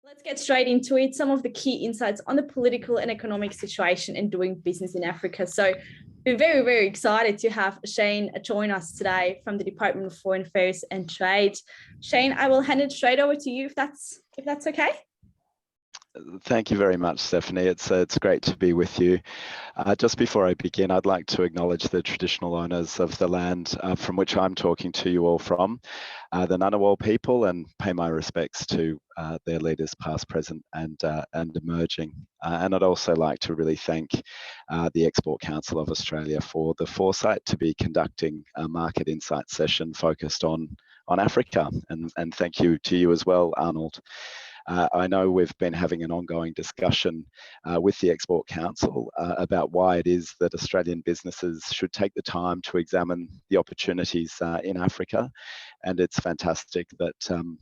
Let's get straight into it. Some of the key insights on the political and economic situation and doing business in Africa. So we're very, very excited to have Shane join us today from the Department of Foreign Affairs and Trade. Shane, I will hand it straight over to you if that's okay. Thank you very much, Stephanie. It's great to be with you. Just before I begin, I'd like to acknowledge the traditional owners of the land from which I'm talking to you all from, the Ngunnawal people, and pay my respects to their leaders past, present and emerging. And I'd also like to really thank the Export Council of Australia for the foresight to be conducting a market insight session focused on Africa. And thank you to you as well, Arnold. I know we've been having an ongoing discussion with the Export Council about why it is that Australian businesses should take the time to examine the opportunities in Africa. And it's fantastic that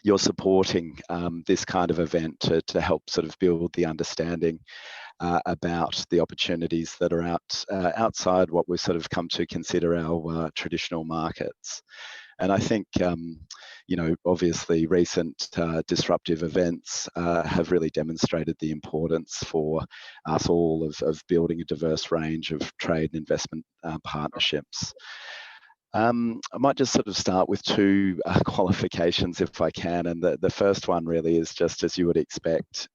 you're supporting this kind of event to help sort of build the understanding about the opportunities that are outside what we've sort of come to consider our traditional markets. And I think, obviously recent disruptive events have really demonstrated the importance for us all of building a diverse range of trade and investment partnerships. I might just sort of start with two qualifications if I can, and the first one really is just as you would expect.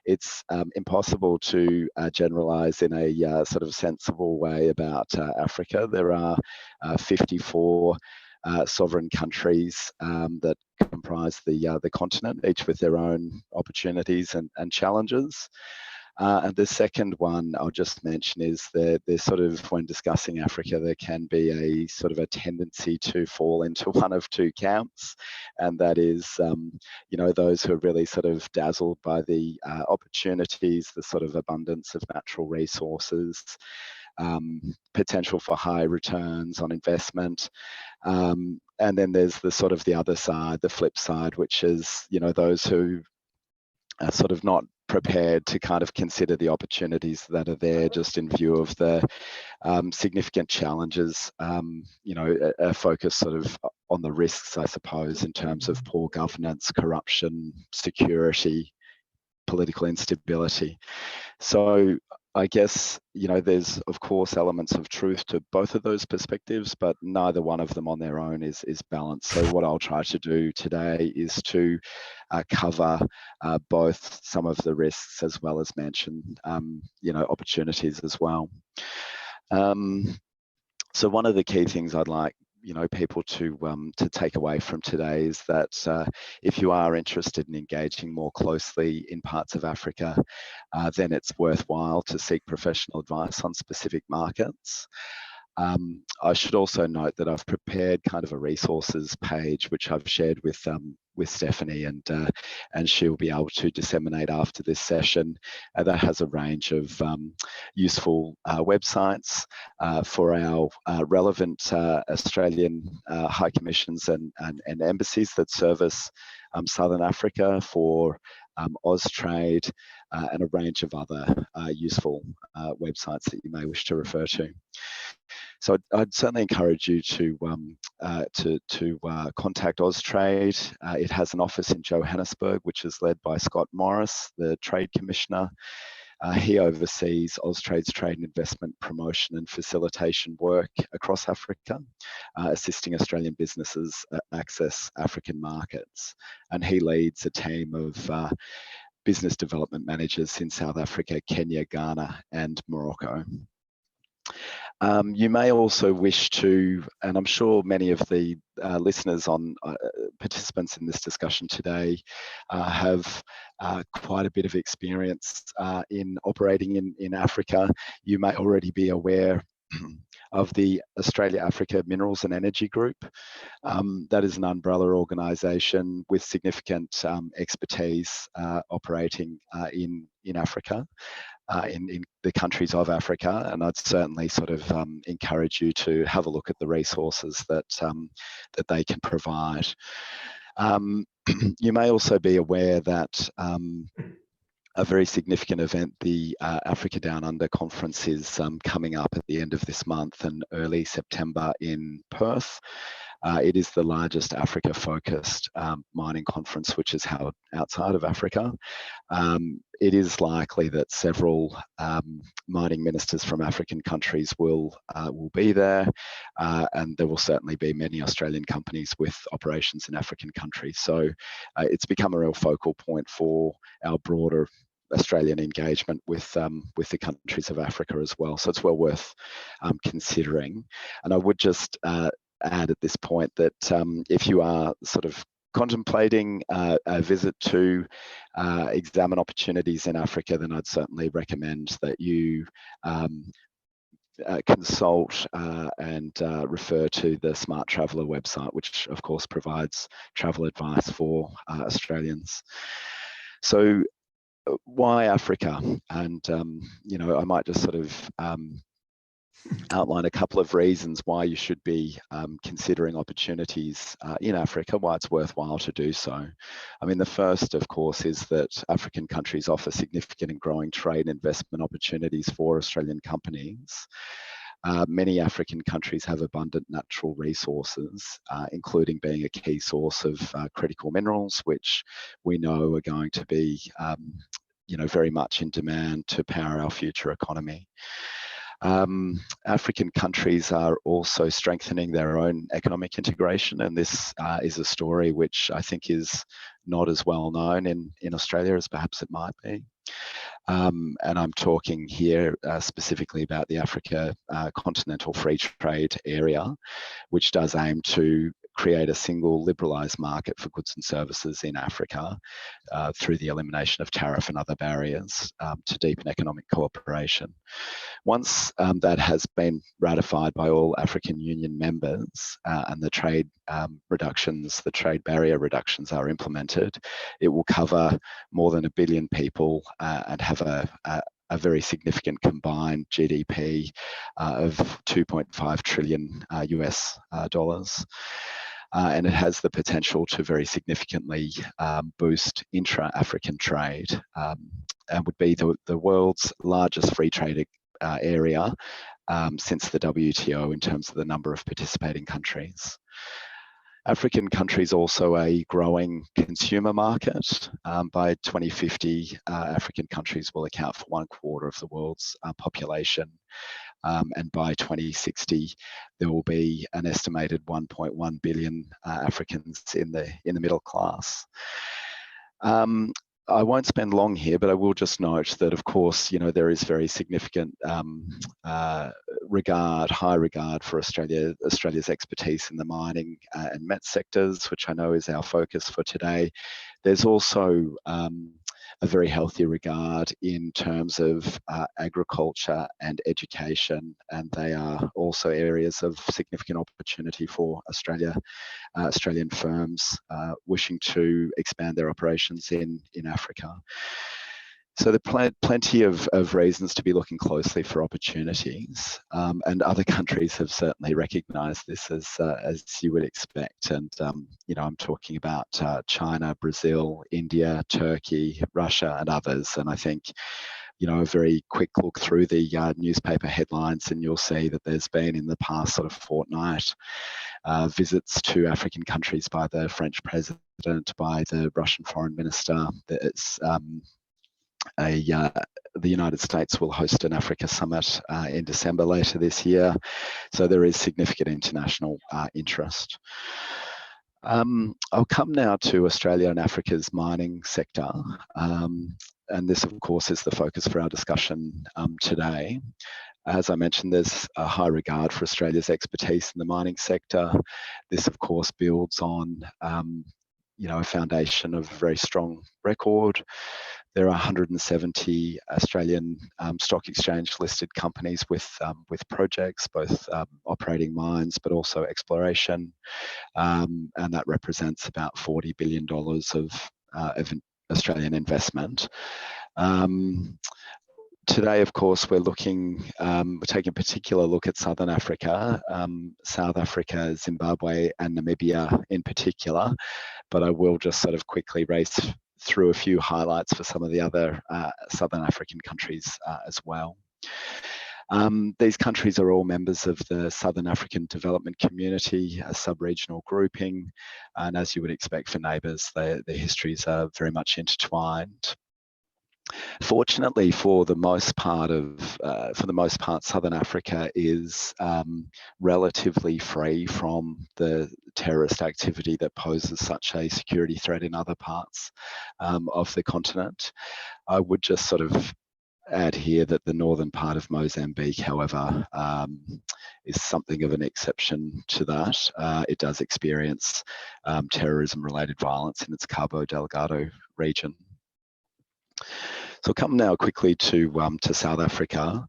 It's impossible to generalize in a sort of sensible way about Africa. There are 54 sovereign countries that comprise the continent, each with their own opportunities and challenges. And the second one I'll just mention is that there's sort of, when discussing Africa, there can be a sort of a tendency to fall into one of two camps, and that is, those who are really sort of dazzled by the opportunities, the sort of abundance of natural resources, potential for high returns on investment. And then there's the sort of the other side, the flip side, which is, those who are sort of not prepared to kind of consider the opportunities that are there just in view of the significant challenges, a focus sort of on the risks, I suppose, in terms of poor governance, corruption, security, political instability. So I guess, there's of course elements of truth to both of those perspectives, but neither one of them on their own is balanced. So what I'll try to do today is to cover both some of the risks as well as mention, opportunities as well. So one of the key things I'd like people to take away from today is that if you are interested in engaging more closely in parts of Africa, then it's worthwhile to seek professional advice on specific markets. I should also note that I've prepared kind of a resources page which I've shared with Stephanie, and she'll be able to disseminate after this session. That has a range of useful websites for our relevant Australian high commissions and embassies that service Southern Africa, for Austrade, and a range of other useful websites that you may wish to refer to. So I'd certainly encourage you to contact Austrade. It has an office in Johannesburg, which is led by Scott Morris, the Trade Commissioner. He oversees Austrade's trade and investment promotion and facilitation work across Africa, assisting Australian businesses access African markets. And he leads a team of business development managers in South Africa, Kenya, Ghana, and Morocco. You may also wish to, and I'm sure many of the listeners participants in this discussion today have quite a bit of experience in operating in Africa. You may already be aware of the Australia-Africa Minerals and Energy Group. That is an umbrella organisation with significant expertise operating in Africa. In the countries of Africa, and I'd certainly sort of encourage you to have a look at the resources that they can provide. You may also be aware that a very significant event, the Africa Down Under Conference, is coming up at the end of this month and early September in Perth. It is the largest Africa-focused mining conference which is held outside of Africa. It is likely that several mining ministers from African countries will be there, and there will certainly be many Australian companies with operations in African countries. So it's become a real focal point for our broader Australian engagement with the countries of Africa as well. So it's well worth considering. And I would just add at this point that if you are sort of contemplating a visit to examine opportunities in Africa, then I'd certainly recommend that you consult and refer to the Smart Traveller website, which of course provides travel advice for Australians. So why Africa? And you know, I might just sort of outline a couple of reasons why you should be considering opportunities in Africa, why it's worthwhile to do so. I mean, the first, of course, is that African countries offer significant and growing trade and investment opportunities for Australian companies. Many African countries have abundant natural resources, including being a key source of critical minerals, which we know are going to be you know, very much in demand to power our future economy. African countries are also strengthening their own economic integration, and this is a story which I think is not as well known in Australia as perhaps it might be. And I'm talking here specifically about the Africa Continental Free Trade Area, which does aim to create a single liberalised market for goods and services in Africa through the elimination of tariff and other barriers to deepen economic cooperation. Once that has been ratified by all African Union members and the trade reductions, the trade barrier reductions are implemented, it will cover more than 1 billion people and have a very significant combined GDP of 2.5 trillion US dollars. And it has the potential to very significantly boost intra-African trade and would be the world's largest free trade area since the WTO in terms of the number of participating countries. African countries also a growing consumer market. By 2050, African countries will account for 1/4 of the world's population. And by 2060, there will be an estimated 1.1 billion Africans in the middle class. I won't spend long here, but I will just note that, of course, you know, there is very significant high regard for Australia's expertise in the mining and met sectors, which I know is our focus for today. There's also a very healthy regard in terms of agriculture and education, and they are also areas of significant opportunity for Australian firms wishing to expand their operations in Africa. So there are plenty of reasons to be looking closely for opportunities, and other countries have certainly recognised this as you would expect. And you know, I'm talking about China, Brazil, India, Turkey, Russia, and others. And I think, you know, a very quick look through the newspaper headlines, and you'll see that there's been in the past sort of fortnight visits to African countries by the French president, by the Russian foreign minister. There's the United States will host an Africa summit in December later this year. So there is significant international interest. I'll come now to Australia and Africa's mining sector. And this, of course, is the focus for our discussion today. As I mentioned, there's a high regard for Australia's expertise in the mining sector. This, of course, builds on you know, a foundation of a very strong record. There are 170 Australian stock exchange listed companies with projects, both operating mines, but also exploration. And that represents about $40 billion of Australian investment. Today, of course, we're taking a particular look at Southern Africa, South Africa, Zimbabwe, and Namibia in particular. But I will just sort of quickly race through a few highlights for some of the other Southern African countries as well. These countries are all members of the Southern African Development Community, a sub-regional grouping, and as you would expect for neighbours, their histories are very much intertwined. Fortunately, for the most part, Southern Africa is relatively free from the terrorist activity that poses such a security threat in other parts of the continent. I would just sort of add here that the northern part of Mozambique, however, is something of an exception to that. It does experience terrorism-related violence in its Cabo Delgado region. So I'll come now quickly to South Africa.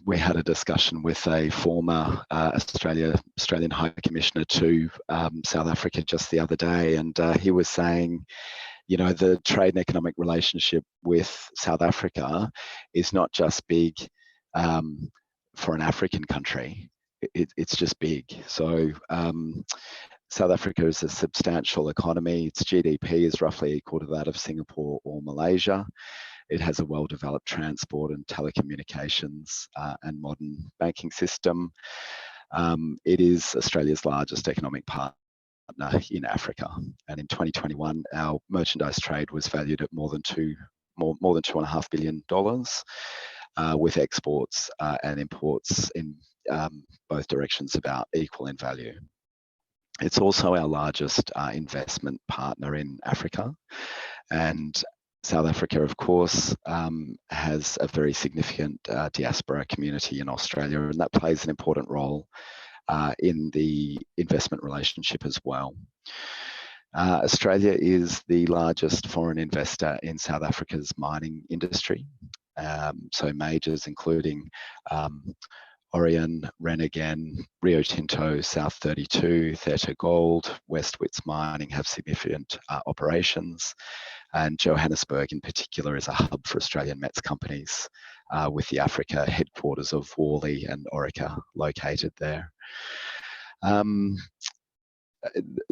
We had a discussion with a former Australian High Commissioner to South Africa just the other day, and he was saying, you know, the trade and economic relationship with South Africa is not just big for an African country, it's just big. So South Africa is a substantial economy. Its GDP is roughly equal to that of Singapore or Malaysia. It has a well-developed transport and telecommunications and modern banking system. It is Australia's largest economic partner in Africa, and in 2021 our merchandise trade was valued at more than $2.5 billion, with exports and imports in both directions about equal in value. It's also our largest investment partner in Africa, and South Africa, of course, has a very significant diaspora community in Australia, and that plays an important role in the investment relationship as well. Australia is the largest foreign investor in South Africa's mining industry. So majors including Orion, Renegan, Rio Tinto, South 32, Theta Gold, West Wits Mining have significant operations, and Johannesburg in particular is a hub for Australian metals companies, with the Africa headquarters of Worley and Orica located there.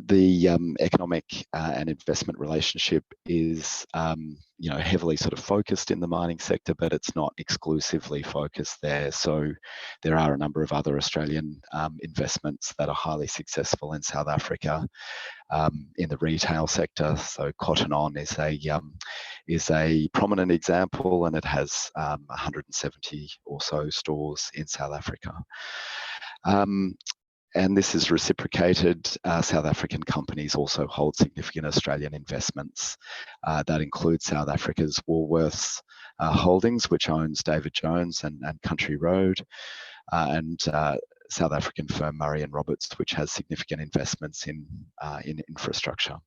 The economic and investment relationship is heavily sort of focused in the mining sector, but it's not exclusively focused there. So there are a number of other Australian investments that are highly successful in South Africa in the retail sector. So Cotton On is a prominent example, and it has 170 or so stores in South Africa. And this is reciprocated. South African companies also hold significant Australian investments. That includes South Africa's Woolworths Holdings, which owns David Jones and Country Road, and South African firm Murray and Roberts, which has significant investments in infrastructure.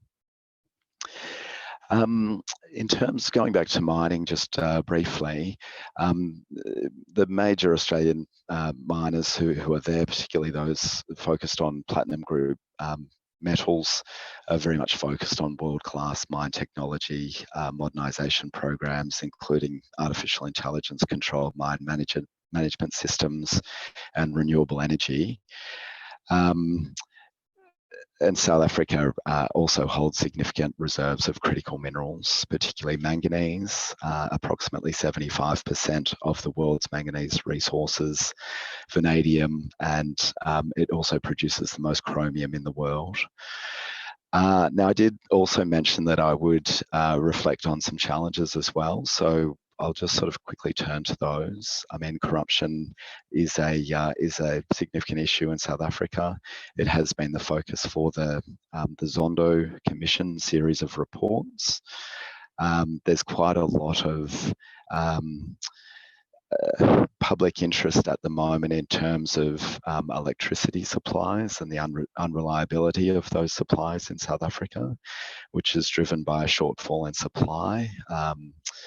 In terms, going back to mining just briefly, the major Australian miners who are there, particularly those focused on platinum group metals, are very much focused on world-class mine technology, modernisation programs, including artificial intelligence controlled mine management systems and renewable energy. And South Africa also holds significant reserves of critical minerals, particularly manganese, approximately 75% of the world's manganese resources, vanadium, and it also produces the most chromium in the world. Now, I did also mention that I would reflect on some challenges as well. So I'll just sort of quickly turn to those. I mean, corruption is a significant issue in South Africa. It has been the focus for the Zondo Commission series of reports. There's quite a lot of public interest at the moment in terms of electricity supplies and the unreliability of those supplies in South Africa, which is driven by a shortfall in supply.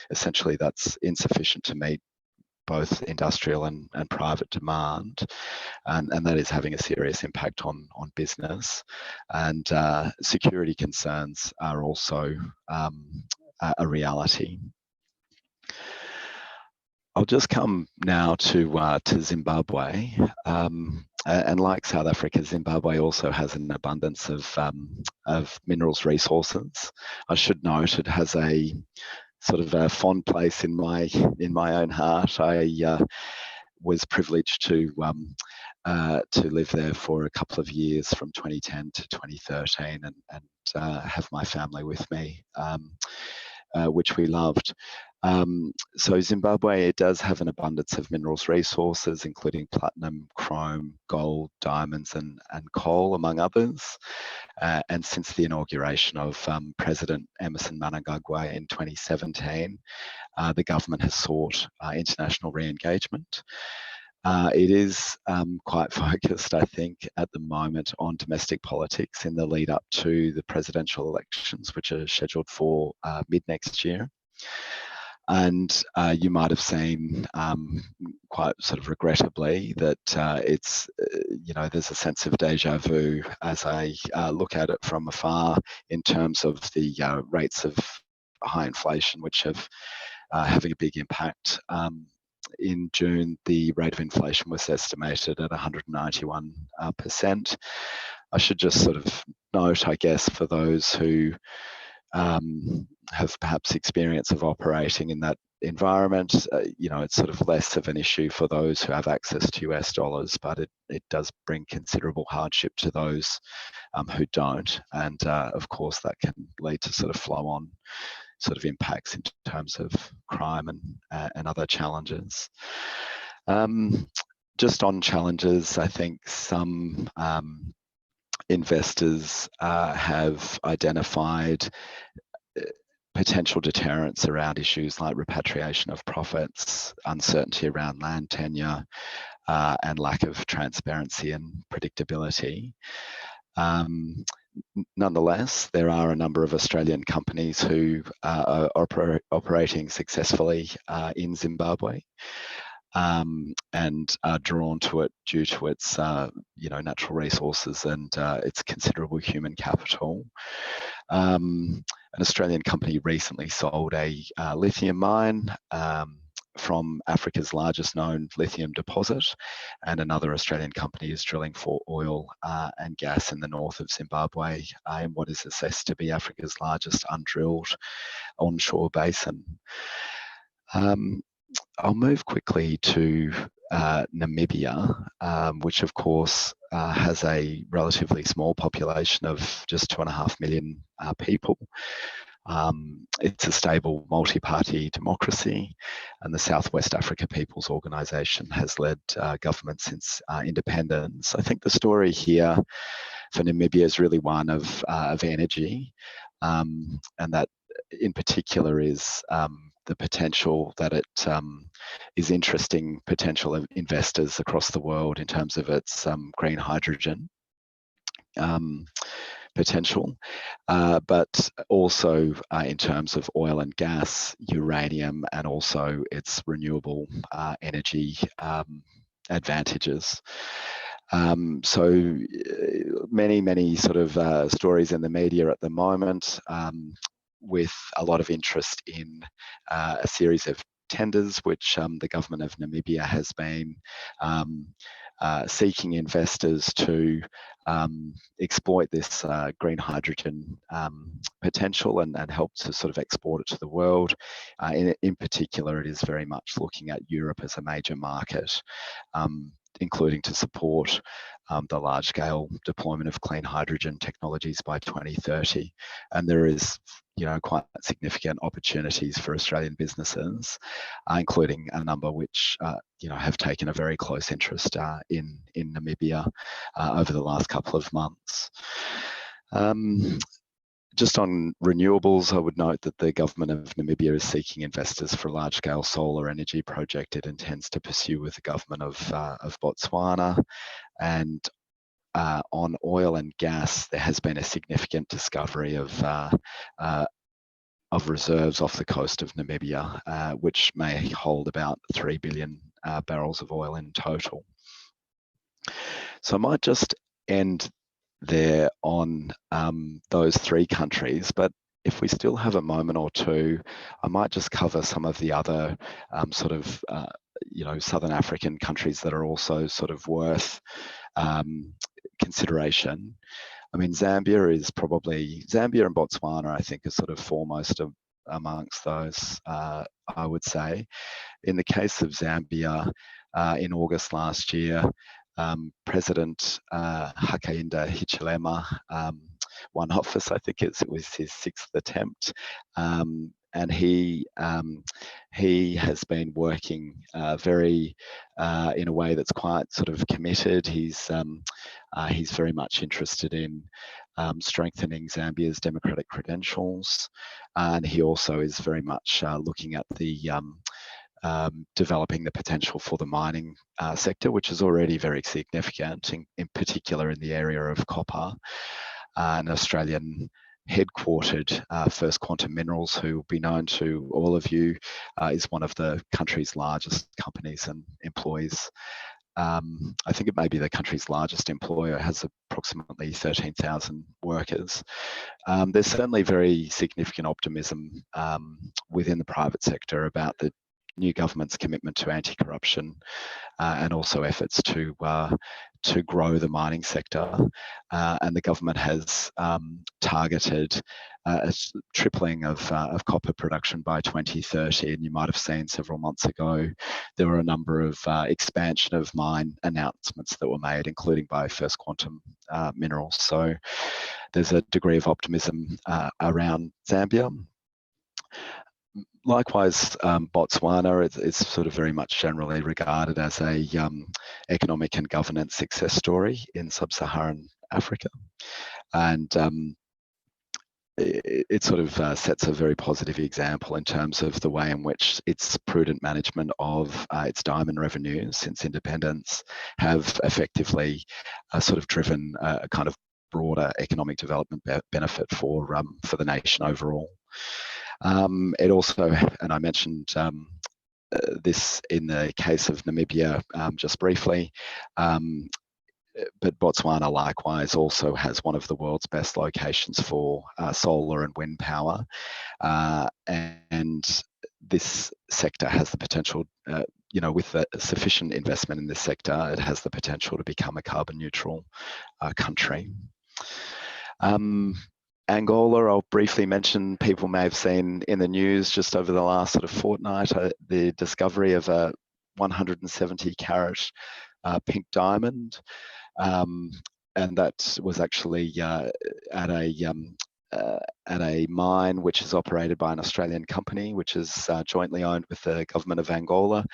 Essentially, that's insufficient to meet both industrial and private demand, and that is having a serious impact on business. And security concerns are also a reality. I'll just come now to Zimbabwe, and like South Africa, Zimbabwe also has an abundance of minerals resources. I should note it has a sort of a fond place in my own heart. was privileged to live there for a couple of years from 2010 to 2013 and have my family with me, which we loved. So Zimbabwe, it does have an abundance of minerals resources, including platinum, chrome, gold, diamonds, and coal, among others. And since the inauguration of President Emmerson Mnangagwa in 2017, the government has sought international re-engagement. It is quite focused, I think, at the moment on domestic politics in the lead up to the presidential elections, which are scheduled for mid next year. And you might have seen quite sort of regrettably that it's, there's a sense of deja vu as I look at it from afar in terms of the rates of high inflation, which have having a big impact. In June, the rate of inflation was estimated at 191%. I should just sort of note, I guess, for those who have perhaps experience of operating in that environment, it's sort of less of an issue for those who have access to US dollars, but it does bring considerable hardship to those who don't. And of course, that can lead to sort of flow on sort of impacts in terms of crime and other challenges. Just on challenges, I think some investors have identified potential deterrents around issues like repatriation of profits, uncertainty around land tenure, and lack of transparency and predictability. Nonetheless, there are a number of Australian companies who are operating successfully in Zimbabwe and are drawn to it due to its natural resources and its considerable human capital. An Australian company recently sold a lithium mine from Africa's largest known lithium deposit, and another Australian company is drilling for oil and gas in the north of Zimbabwe in what is assessed to be Africa's largest undrilled onshore basin. I'll move quickly to Namibia, which of course has a relatively small population of just 2.5 million people. It's a stable multi-party democracy, and the Southwest Africa People's Organisation has led government since independence. I think the story here for Namibia is really one of energy, and that in particular is the potential that it is interesting potential of investors across the world in terms of its green hydrogen potential, but also in terms of oil and gas, uranium, and also its renewable energy advantages. So many sort of stories in the media at the moment with a lot of interest in a series of tenders which the government of Namibia has been seeking investors to exploit this green hydrogen potential and help to sort of export it to the world. In particular, it is very much looking at Europe as a major market, including to support the large-scale deployment of clean hydrogen technologies by 2030. And there is, quite significant opportunities for Australian businesses, including a number which, have taken a very close interest in Namibia over the last couple of months. Just on renewables, I would note that the government of Namibia is seeking investors for a large-scale solar energy project it intends to pursue with the government of Botswana. And on oil and gas, there has been a significant discovery of reserves off the coast of Namibia, which may hold about 3 billion barrels of oil in total. So I might just end there on those three countries, but if we still have a moment or two, I might just cover some of the other sort of Southern African countries that are also sort of worth consideration. I mean, Zambia and Botswana, I think, are sort of foremost amongst those, I would say. In the case of Zambia, in August last year, President Hakainde Hichilema won office. I think it was his 6th attempt, and he has been working very in a way that's quite sort of committed. He's very much interested in strengthening Zambia's democratic credentials, and he also is very much looking at the developing the potential for the mining sector, which is already very significant, in particular in the area of copper. An Australian headquartered First Quantum Minerals, who will be known to all of you, is one of the country's largest companies and employs. I think it may be the country's largest employer, has approximately 13,000 workers. There's certainly very significant optimism within the private sector about the new government's commitment to anti-corruption and also efforts to grow the mining sector. And the government has targeted a tripling of copper production by 2030. And you might have seen several months ago, there were a number of expansion of mine announcements that were made, including by First Quantum Minerals. So there's a degree of optimism around Zambia. Likewise, Botswana is sort of very much generally regarded as a economic and governance success story in sub-Saharan Africa, and it sort of sets a very positive example in terms of the way in which its prudent management of its diamond revenues since independence have effectively sort of driven a kind of broader economic development benefit for the nation overall. It also, and I mentioned this in the case of Namibia just briefly, but Botswana likewise also has one of the world's best locations for solar and wind power, and this sector has the potential, with sufficient investment in this sector, it has the potential to become a carbon neutral country. Angola, I'll briefly mention, people may have seen in the news just over the last sort of fortnight, the discovery of a 170 carat pink diamond. And that was actually at a mine which is operated by an Australian company, which is jointly owned with the government of Angola. It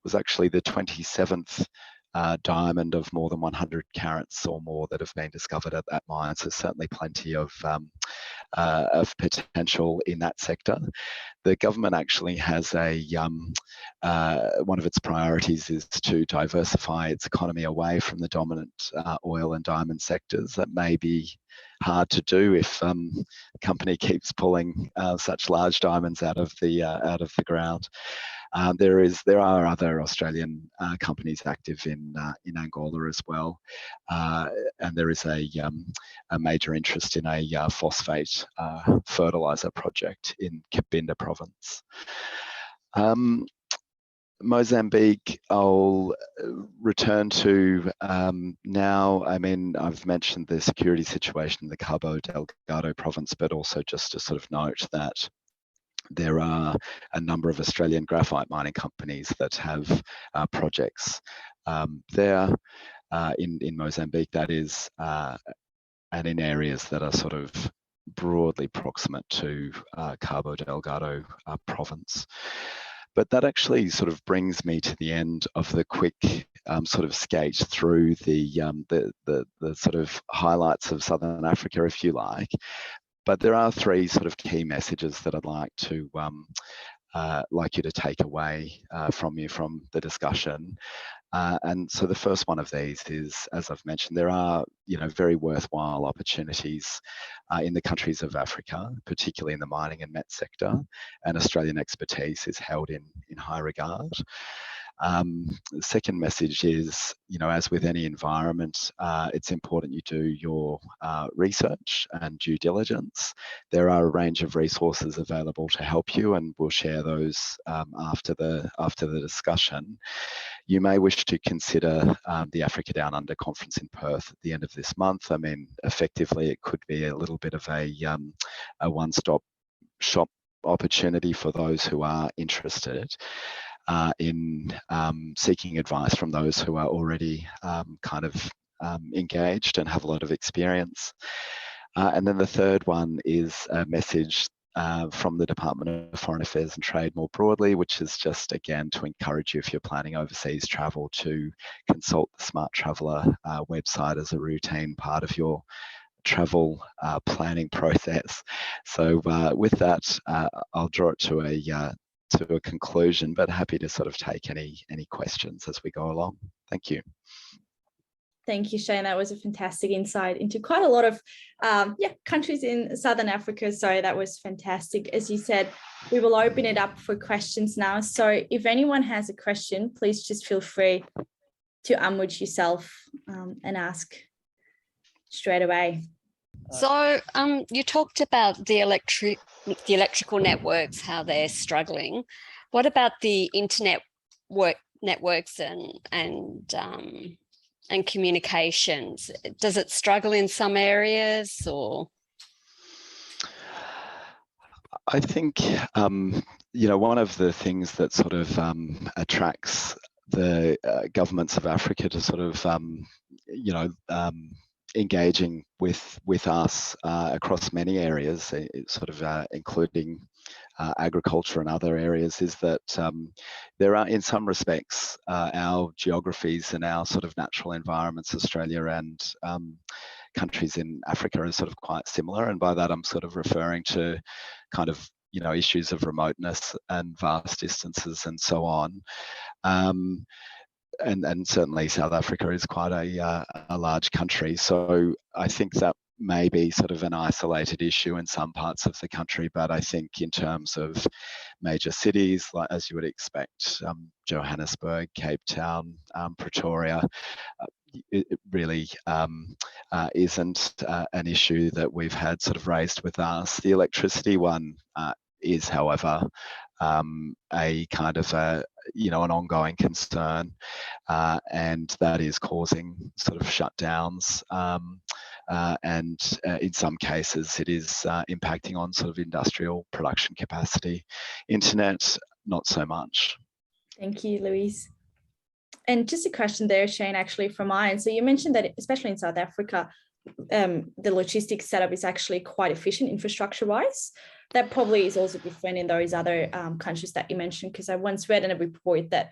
was actually the 27th diamond of more than 100 carats or more that have been discovered at that mine. So certainly plenty of potential in that sector. The government actually has one of its priorities is to diversify its economy away from the dominant oil and diamond sectors. That may be hard to do if a company keeps pulling such large diamonds out of the ground. There are other Australian companies active in Angola as well, and there is a major interest in a phosphate fertilizer project in Cabinda province. Mozambique, I'll return to now. I mean, I've mentioned the security situation in the Cabo Delgado province, but also just to sort of note that there are a number of Australian graphite mining companies that have projects there in Mozambique, that is, and in areas that are sort of broadly proximate to Cabo Delgado province. But that actually sort of brings me to the end of the quick sort of skate through the sort of highlights of Southern Africa, if you like. But there are three sort of key messages that I'd like you to take away from the discussion. And so the first one of these is, as I've mentioned, there are very worthwhile opportunities in the countries of Africa, particularly in the mining and met sector, and Australian expertise is held in high regard. The second message is, as with any environment, it's important you do your research and due diligence. There are a range of resources available to help you, and we'll share those after the discussion. You may wish to consider the Africa Down Under conference in Perth at the end of this month. I mean, effectively, it could be a little bit of a one-stop shop opportunity for those who are interested. in seeking advice from those who are already engaged and have a lot of experience. And then the third one is a message from the Department of Foreign Affairs and Trade more broadly, which is just, again, to encourage you, if you're planning overseas travel, to consult the Smart Traveller website as a routine part of your travel planning process. So with that, I'll draw it to a conclusion, but happy to sort of take any questions as we go along. Thank you. Thank you, Shane. That was a fantastic insight into quite a lot of countries in Southern Africa. So that was fantastic. As you said, we will open it up for questions now. So if anyone has a question, please just feel free to unmute yourself and ask straight away. So you talked about the electrical networks, how they're struggling. What about the internet networks and communications? Does it struggle in some areas, or? I think, one of the things that sort of attracts the governments of Africa to sort of, engaging with us across many areas, including agriculture and other areas, is that there are, in some respects, our geographies and our sort of natural environments, Australia and countries in Africa, are sort of quite similar. And by that, I'm sort of referring to kind of, issues of remoteness and vast distances and so on. And certainly South Africa is quite a large country. So I think that may be sort of an isolated issue in some parts of the country, but I think in terms of major cities, like as you would expect, Johannesburg, Cape Town, Pretoria, it really isn't an issue that we've had sort of raised with us. The electricity one is, however, a kind of an ongoing concern, and that is causing sort of shutdowns, and in some cases it is impacting on sort of industrial production capacity. Internet, not so much. Thank you, Louise. And just a question there, Shane, actually from mine. So you mentioned that especially in South Africa, the logistics setup is actually quite efficient infrastructure-wise. That probably is also different in those other countries that you mentioned, because I once read in a report that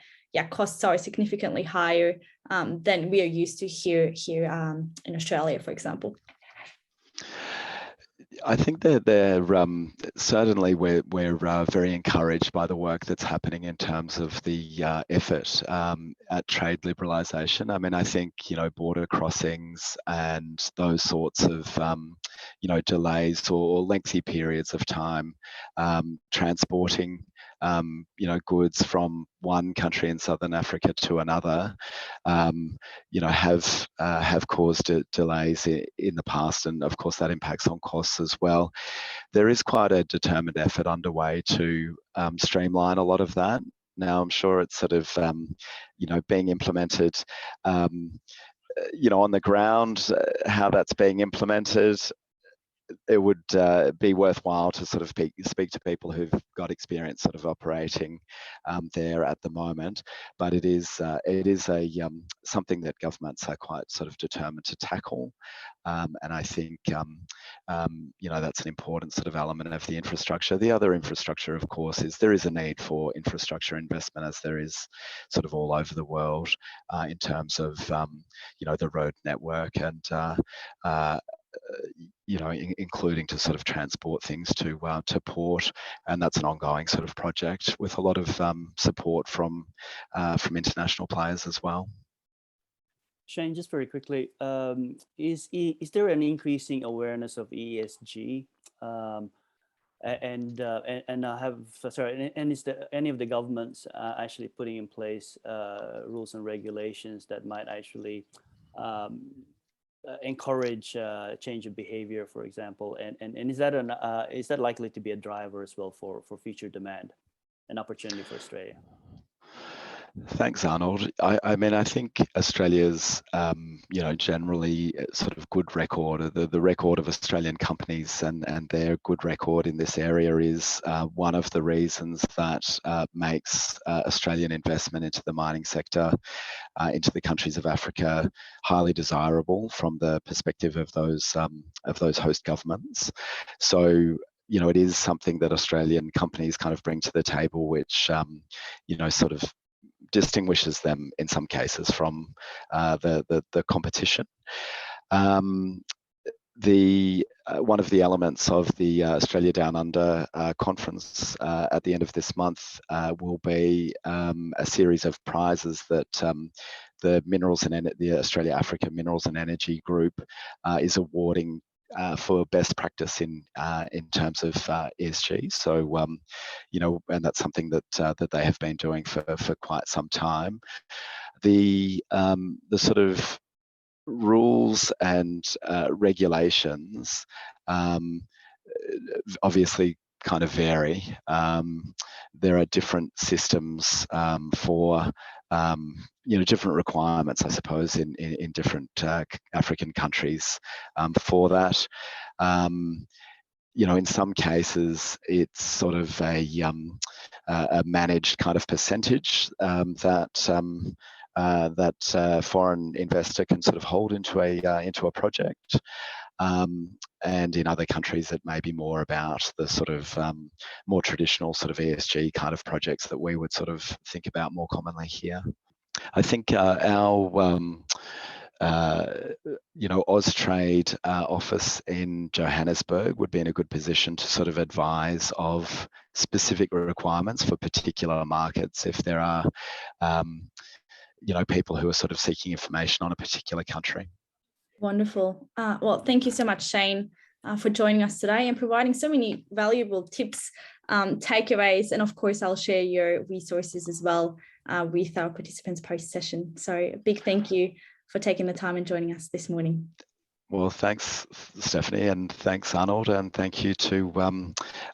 costs are significantly higher than we are used to here in Australia, for example. I think that certainly we're very encouraged by the work that's happening in terms of the effort at trade liberalisation. I mean, I think border crossings and those sorts of delays or lengthy periods of time transporting goods from one country in Southern Africa to another, have caused delays in the past, and of course that impacts on costs as well. There is quite a determined effort underway to streamline a lot of that. Now, I'm sure it's sort of being implemented on the ground. How that's being implemented, it would be worthwhile to sort of speak to people who've got experience sort of operating there at the moment. But it is something that governments are quite sort of determined to tackle, and I think that's an important sort of element of the infrastructure. The other infrastructure, of course, is there is a need for infrastructure investment, as there is sort of all over the world, in terms of the road network and including to sort of transport things to port, and that's an ongoing sort of project with a lot of support from international players as well. Shane, just very quickly, is there an increasing awareness of ESG? And is there any of the governments actually putting in place rules and regulations that might actually encourage change of behavior, for example, and is that likely to be a driver as well for future demand and opportunity for Australia? Thanks, Arnold. I mean, I think Australia's, generally sort of good record, the record of Australian companies and their good record in this area is one of the reasons that makes Australian investment into the mining sector, into the countries of Africa, highly desirable from the perspective of those host governments. So, it is something that Australian companies kind of bring to the table, which, sort of distinguishes them in some cases from the competition. One of the elements of the Australia Down Under conference at the end of this month will be a series of prizes that the Australia Africa Minerals and Energy Group is awarding for best practice in terms of ESG. So, and that's something that they have been doing for quite some time. The sort of rules and regulations obviously kind of vary. There are different systems for different requirements, I suppose, in different African countries for that. In some cases, it's sort of a managed kind of percentage that foreign investor can sort of hold into a project. And in other countries, it may be more about the sort of more traditional sort of ESG kind of projects that we would sort of think about more commonly here. I think our Austrade office in Johannesburg would be in a good position to sort of advise of specific requirements for particular markets if there are people who are sort of seeking information on a particular country. Wonderful. Well, thank you so much, Shane, for joining us today and providing so many valuable tips, takeaways, and of course, I'll share your resources as well with our participants post-session. So a big thank you for taking the time and joining us this morning. Well, thanks, Stephanie, and thanks, Arnold, and thank you to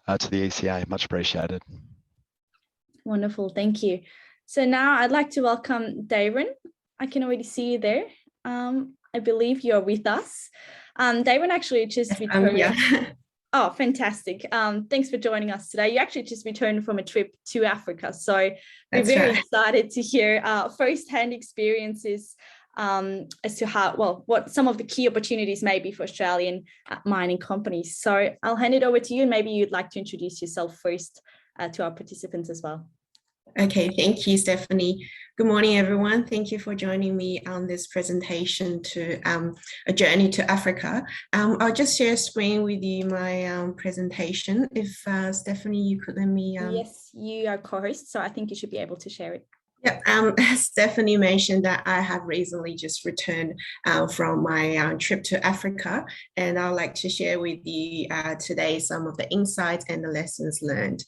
the ECA. Much appreciated. Wonderful, thank you. So now I'd like to welcome Darren. I can already see you there. I believe you're with us. Darren actually just returned. Yeah. Oh, fantastic. Thanks for joining us today. You actually just returned from a trip to Africa. So we're very excited to hear firsthand experiences as to what some of the key opportunities may be for Australian mining companies. So I'll hand it over to you, and maybe you'd like to introduce yourself first to our participants as well. Okay, thank you, Stephanie. Good morning, everyone. Thank you for joining me on this presentation to a journey to Africa. I'll just share screen with you my presentation. If Stephanie, you could let me. Yes, you are co-host, so I think you should be able to share it. Yeah, Stephanie mentioned that I have recently just returned from my trip to Africa, and I'd like to share with you today some of the insights and the lessons learned.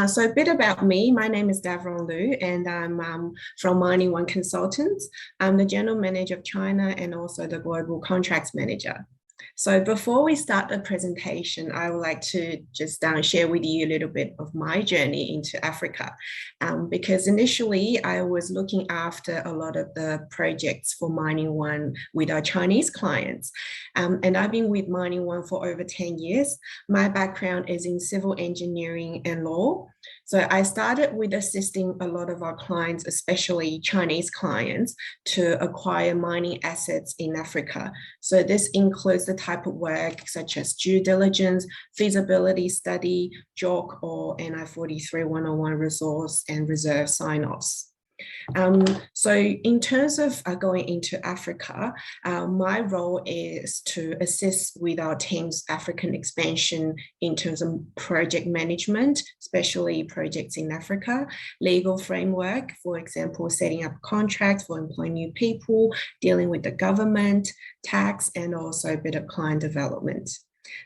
So a bit about me. My name is Davron Liu, and I'm from Mining One Consultants. I'm the General Manager of China and also the Global Contracts Manager. So before we start the presentation, I would like to just share with you a little bit of my journey into Africa, because initially I was looking after a lot of the projects for Mining One with our Chinese clients. And I've been with Mining One for over 10 years. My background is in civil engineering and law. So I started with assisting a lot of our clients, especially Chinese clients, to acquire mining assets in Africa. So this includes the type of work such as due diligence, feasibility study, JORC or NI 43-101 resource and reserve sign-offs. So in terms of going into Africa, my role is to assist with our team's African expansion in terms of project management, especially projects in Africa, legal framework, for example, setting up contracts for employing new people, dealing with the government, tax, and also a bit of client development.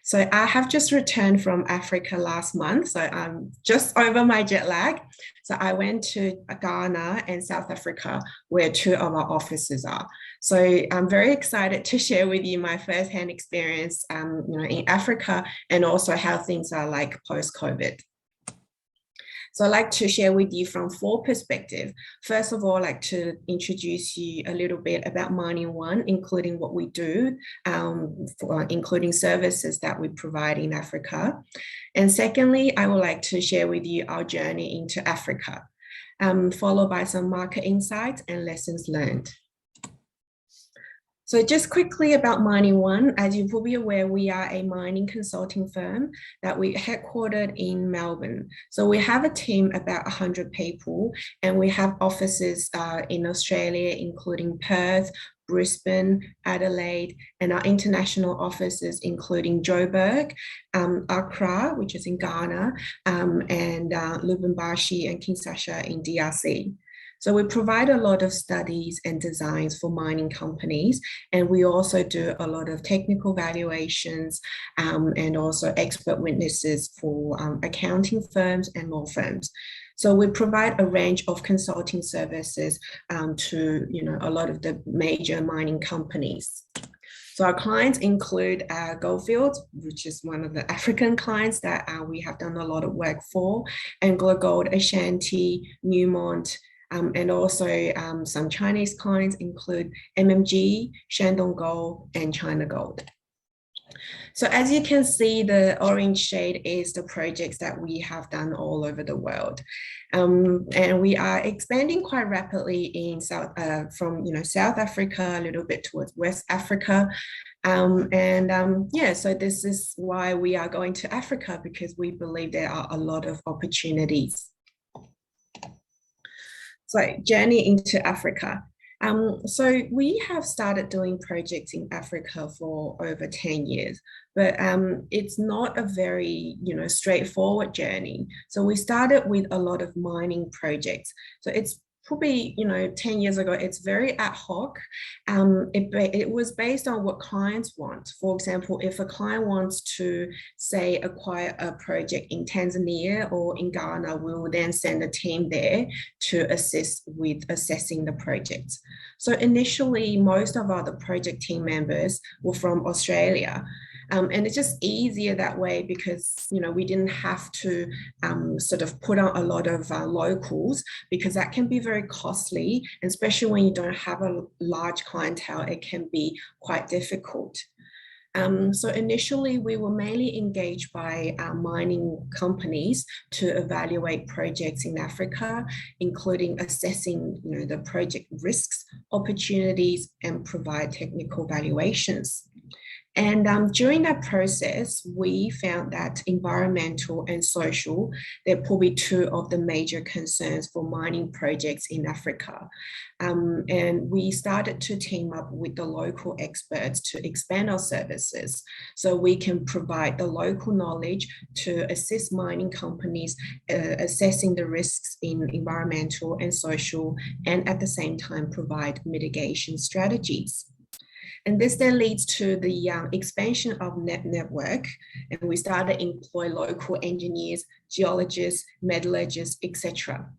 So I have just returned from Africa last month, so I'm just over my jet lag. So I went to Ghana and South Africa, where two of our offices are. So I'm very excited to share with you my firsthand experience in Africa, and also how things are like post-COVID. So I'd like to share with you from 4 perspectives. First of all, I'd like to introduce you a little bit about Mining One, including what we do, including services that we provide in Africa. And secondly, I would like to share with you our journey into Africa, followed by some market insights and lessons learned. So just quickly about Mining One, as you're probably aware, we are a mining consulting firm that we headquartered in Melbourne. So we have a team about 100 people, and we have offices in Australia, including Perth, Brisbane, Adelaide, and our international offices, including Joburg, Accra, which is in Ghana, and Lubumbashi and Kinshasa in DRC. So we provide a lot of studies and designs for mining companies, and we also do a lot of technical valuations and also expert witnesses for accounting firms and law firms. So we provide a range of consulting services to a lot of the major mining companies. So our clients include Gold Fields, which is one of the African clients that we have done a lot of work for, AngloGold Ashanti, Newmont, and also some Chinese clients include MMG, Shandong Gold, and China Gold. So as you can see, the orange shade is the projects that we have done all over the world. And we are expanding quite rapidly in South Africa, a little bit towards West Africa. So this is why we are going to Africa, because we believe there are a lot of opportunities. So journey into Africa. So we have started doing projects in Africa for over 10 years, but it's not a very straightforward journey. So we started with a lot of mining projects. So it's probably 10 years ago, it's very ad hoc. It was based on what clients want. For example, if a client wants to, say, acquire a project in Tanzania or in Ghana, we will then send a team there to assist with assessing the projects. So initially, most of our project team members were from Australia. And it's just easier that way because, we didn't have to sort of put on a lot of locals, because that can be very costly, and especially when you don't have a large clientele, it can be quite difficult. So initially, we were mainly engaged by mining companies to evaluate projects in Africa, including assessing the project risks, opportunities, and provide technical valuations. And during that process, we found that environmental and social, they're probably 2 of the major concerns for mining projects in Africa. And we started to team up with the local experts to expand our services so we can provide the local knowledge to assist mining companies assessing the risks in environmental and social, and at the same time provide mitigation strategies. And this then leads to the expansion of network, and we started to employ local engineers, geologists, metallurgists, etc.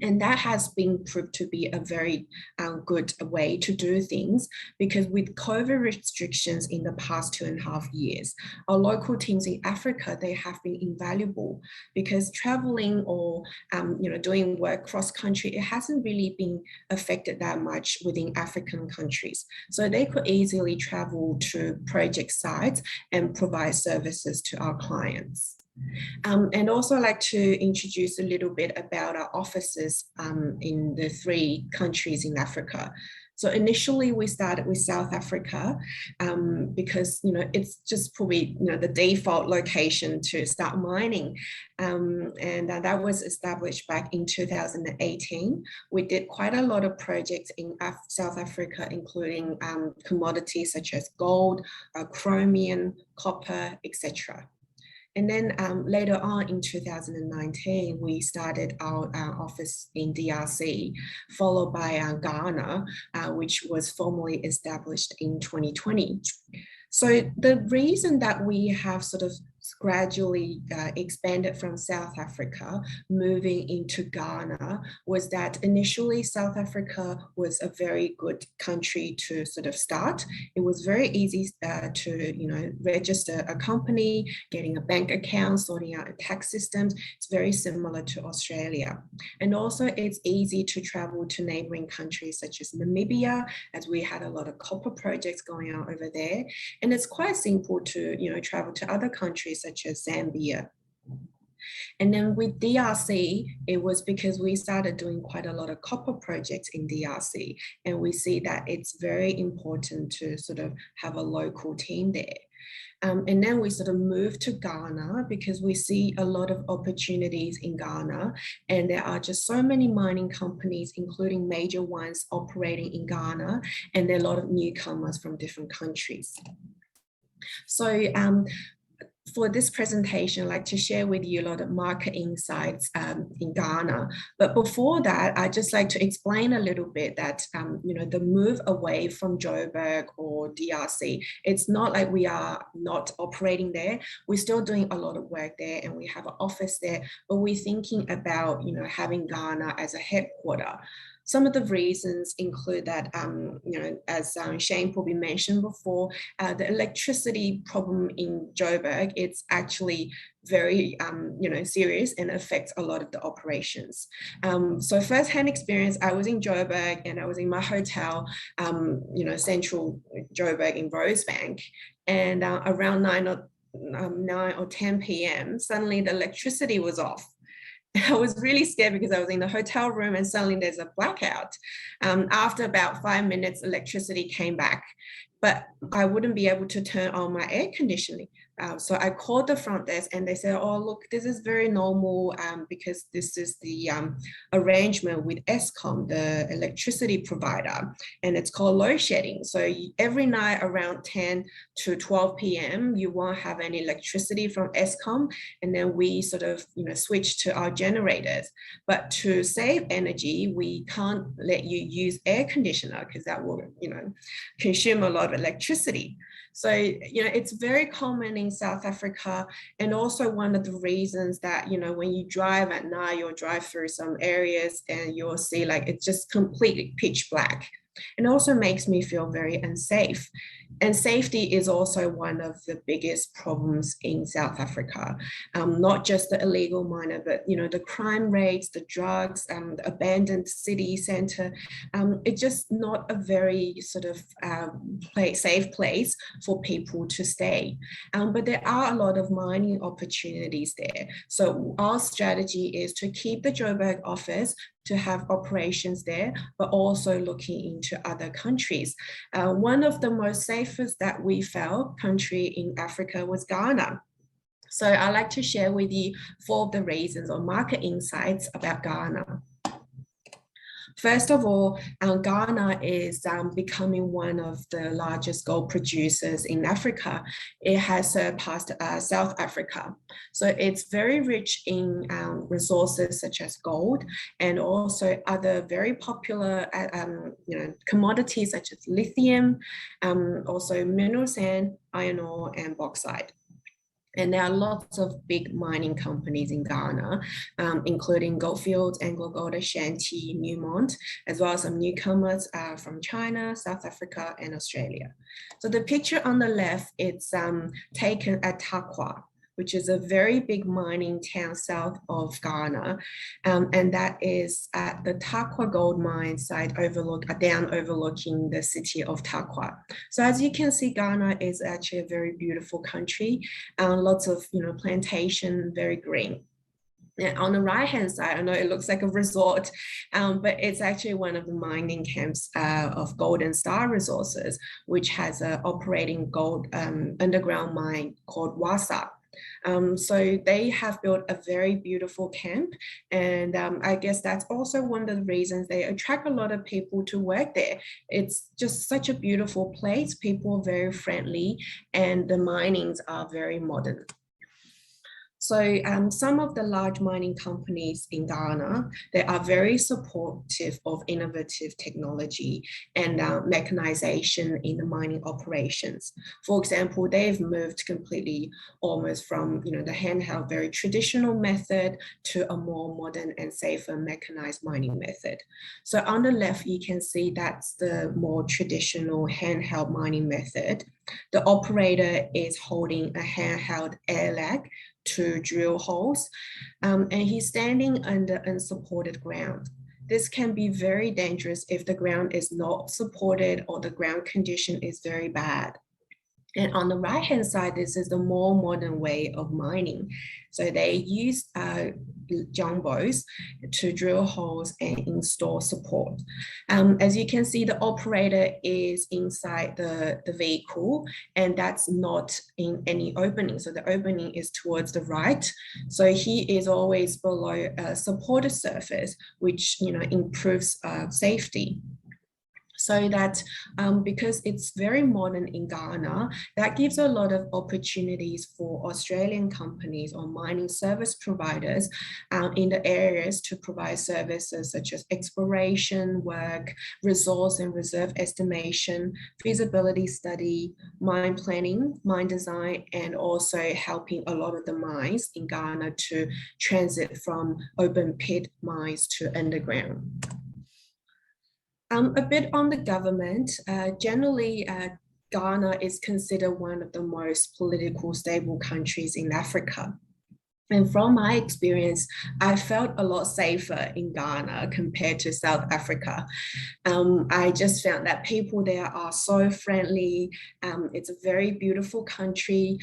And that has been proved to be a very good way to do things, because with COVID restrictions in the past 2.5 years, our local teams in Africa, they have been invaluable, because traveling or doing work cross country, it hasn't really been affected that much within African countries. So they could easily travel to project sites and provide services to our clients. And also I'd like to introduce a little bit about our offices in the 3 countries in Africa. So initially we started with South Africa because it's just probably the default location to start mining, and that was established back in 2018. We did quite a lot of projects in South Africa, including commodities such as gold, chromium, copper, etc. And then later on in 2019, we started our office in DRC, followed by Ghana, which was formally established in 2020. So the reason that we have sort of gradually expanded from South Africa, moving into Ghana, was that initially South Africa was a very good country to sort of start. It was very easy to register a company, getting a bank account, sorting out a tax systems. It's very similar to Australia. And also it's easy to travel to neighboring countries such as Namibia, as we had a lot of copper projects going on over there. And it's quite simple to travel to other countries such as Zambia. And then with DRC, it was because we started doing quite a lot of copper projects in DRC, and we see that it's very important to sort of have a local team there. And then we sort of moved to Ghana because we see a lot of opportunities in Ghana, and there are just so many mining companies, including major ones operating in Ghana, and there are a lot of newcomers from different countries. So for this presentation, I'd like to share with you a lot of market insights in Ghana. But before that, I'd just like to explain a little bit that, the move away from Joburg or DRC, it's not like we are not operating there. We're still doing a lot of work there and we have an office there, but we're thinking about, having Ghana as a headquarter. Some of the reasons include that, as Shane probably mentioned before, the electricity problem in Joburg, it's actually very, serious and affects a lot of the operations. So firsthand experience, I was in Joburg and I was in my hotel, central Joburg in Rosebank, and around 9 or 10 p.m., suddenly the electricity was off. I was really scared because I was in the hotel room and suddenly there's a blackout. After about 5 minutes, electricity came back, but I wouldn't be able to turn on my air conditioning. So I called the front desk and they said, oh, look, this is very normal because this is the arrangement with Eskom, the electricity provider, and it's called load shedding. So every night around 10 to 12 p.m., you won't have any electricity from Eskom, and then we sort of, switch to our generators. But to save energy, we can't let you use air conditioner because that will, consume a lot of electricity. So, it's very common in South Africa, and also one of the reasons that, when you drive at night, you'll drive through some areas and you'll see like it's just completely pitch black. It also makes me feel very unsafe. And safety is also one of the biggest problems in South Africa. Not just the illegal miner, but the crime rates, the drugs, the abandoned city center. It's just not a very sort of safe place for people to stay. But there are a lot of mining opportunities there. So our strategy is to keep the Joburg office, to have operations there, but also looking into other countries. One of the most safest that we felt country in Africa was Ghana. So I'd like to share with you 4 of the reasons or market insights about Ghana. First of all, Ghana is becoming one of the largest gold producers in Africa. It has surpassed South Africa. So it's very rich in resources such as gold and also other very popular commodities such as lithium, also mineral sand, iron ore, and bauxite. And there are lots of big mining companies in Ghana, including Gold Fields, AngloGold Ashanti, Newmont, as well as some newcomers from China, South Africa, and Australia. So the picture on the left, it's taken at Tarkwa, which is a very big mining town south of Ghana. And that is at the Tarkwa gold mine site overlooking the city of Tarkwa. So as you can see, Ghana is actually a very beautiful country. Lots of plantation, very green. And on the right-hand side, I know it looks like a resort, but it's actually one of the mining camps of Golden Star Resources, which has an operating gold underground mine called Wassa. So they have built a very beautiful camp, and I guess that's also one of the reasons they attract a lot of people to work there. It's just such a beautiful place. People are very friendly, and the minings are very modern. So some of the large mining companies in Ghana, they are very supportive of innovative technology and mechanization in the mining operations. For example, they've moved completely almost from the handheld, very traditional method to a more modern and safer mechanized mining method. So on the left, you can see that's the more traditional handheld mining method. The operator is holding a handheld air lag to drill holes, and he's standing under unsupported ground. This can be very dangerous if the ground is not supported or the ground condition is very bad. And on the right-hand side, this is the more modern way of mining. So they use jumbos to drill holes and install support. As you can see, the operator is inside the vehicle, and that's not in any opening. So the opening is towards the right. So he is always below a supported surface, which improves safety. So that because it's very modern in Ghana, that gives a lot of opportunities for Australian companies or mining service providers in the areas to provide services such as exploration work, resource and reserve estimation, feasibility study, mine planning, mine design, and also helping a lot of the mines in Ghana to transit from open pit mines to underground. A bit on the government. Generally, Ghana is considered one of the most politically stable countries in Africa. And from my experience, I felt a lot safer in Ghana compared to South Africa. I just found that people there are so friendly. It's a very beautiful country.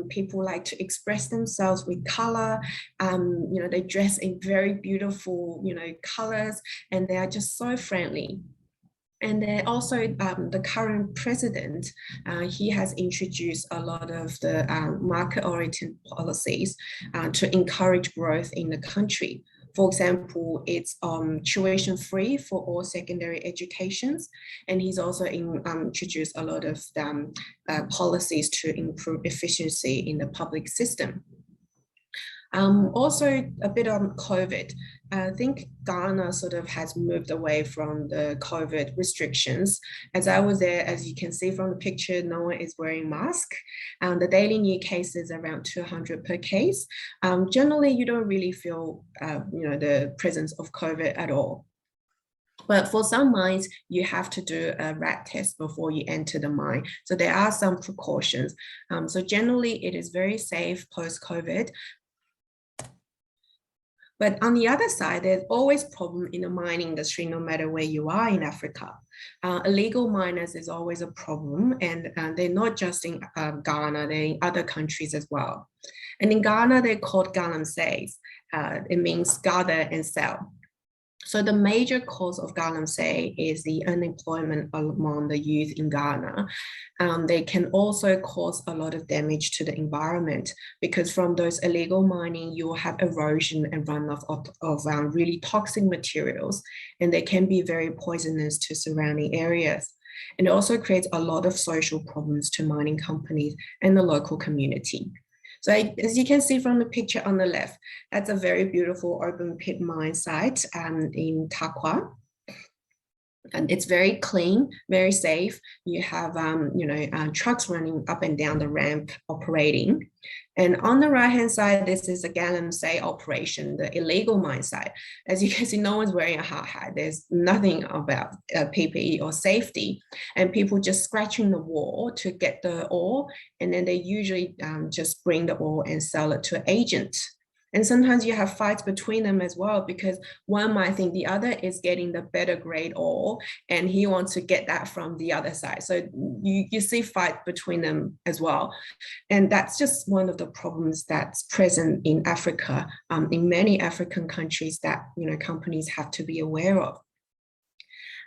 People like to express themselves with color. They dress in very beautiful, colors, and they are just so friendly. And then also the current president, he has introduced a lot of the market-oriented policies to encourage growth in the country. For example, it's tuition-free for all secondary educations, and he's also introduced a lot of policies to improve efficiency in the public system. Also, a bit on COVID. I think Ghana sort of has moved away from the COVID restrictions. As I was there, as you can see from the picture, no one is wearing masks. The daily new cases around 200 per case. Generally, you don't really feel, the presence of COVID at all. But for some mines, you have to do a rat test before you enter the mine. So there are some precautions. So generally, it is very safe post-COVID. But on the other side, there's always problem in the mining industry, no matter where you are in Africa. Illegal miners is always a problem, and they're not just in Ghana, they're in other countries as well. And in Ghana, they're called galamseys. It means gather and sell. So the major cause of galamsey is the unemployment among the youth in Ghana. They can also cause a lot of damage to the environment, because from those illegal mining, you will have erosion and runoff of really toxic materials, and they can be very poisonous to surrounding areas. And it also creates a lot of social problems to mining companies and the local community. So as you can see from the picture on the left, that's a very beautiful open pit mine site in Tarkwa. And it's very clean, very safe. You have, trucks running up and down the ramp operating. And on the right-hand side, this is a galamsey operation, the illegal mine site. As you can see, no one's wearing a hard hat. There's nothing about PPE or safety, and people just scratching the wall to get the ore. And then they usually just bring the ore and sell it to an agent. And sometimes you have fights between them as well, because one might think the other is getting the better grade ore and he wants to get that from the other side. So you see fight between them as well. And that's just one of the problems that's present in Africa, in many African countries that companies have to be aware of.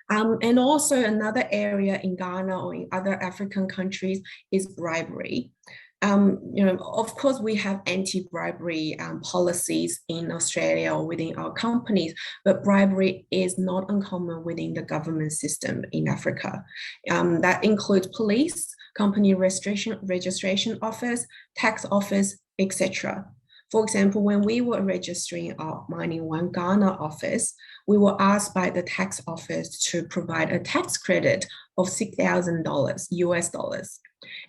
And also another area in Ghana or in other African countries is bribery. Of course, we have anti-bribery policies in Australia or within our companies, but bribery is not uncommon within the government system in Africa. That includes police, company registration office, tax office, etc. For example, when we were registering our Mining One Ghana office, we were asked by the tax office to provide a tax credit of $6,000 US dollars.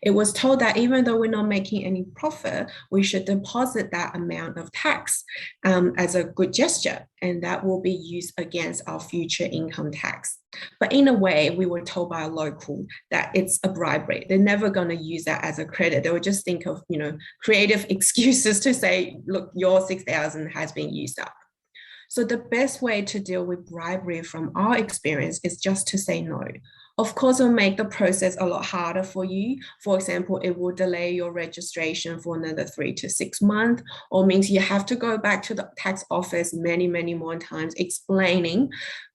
It was told that even though we're not making any profit, we should deposit that amount of tax as a good gesture, and that will be used against our future income tax. But in a way, we were told by a local that it's a bribery. They're never going to use that as a credit. They would just think of, creative excuses to say, look, your 6,000 has been used up. So the best way to deal with bribery from our experience is just to say no. Of course, it'll make the process a lot harder for you. For example, it will delay your registration for another 3 to 6 months, or means you have to go back to the tax office many, many more times explaining,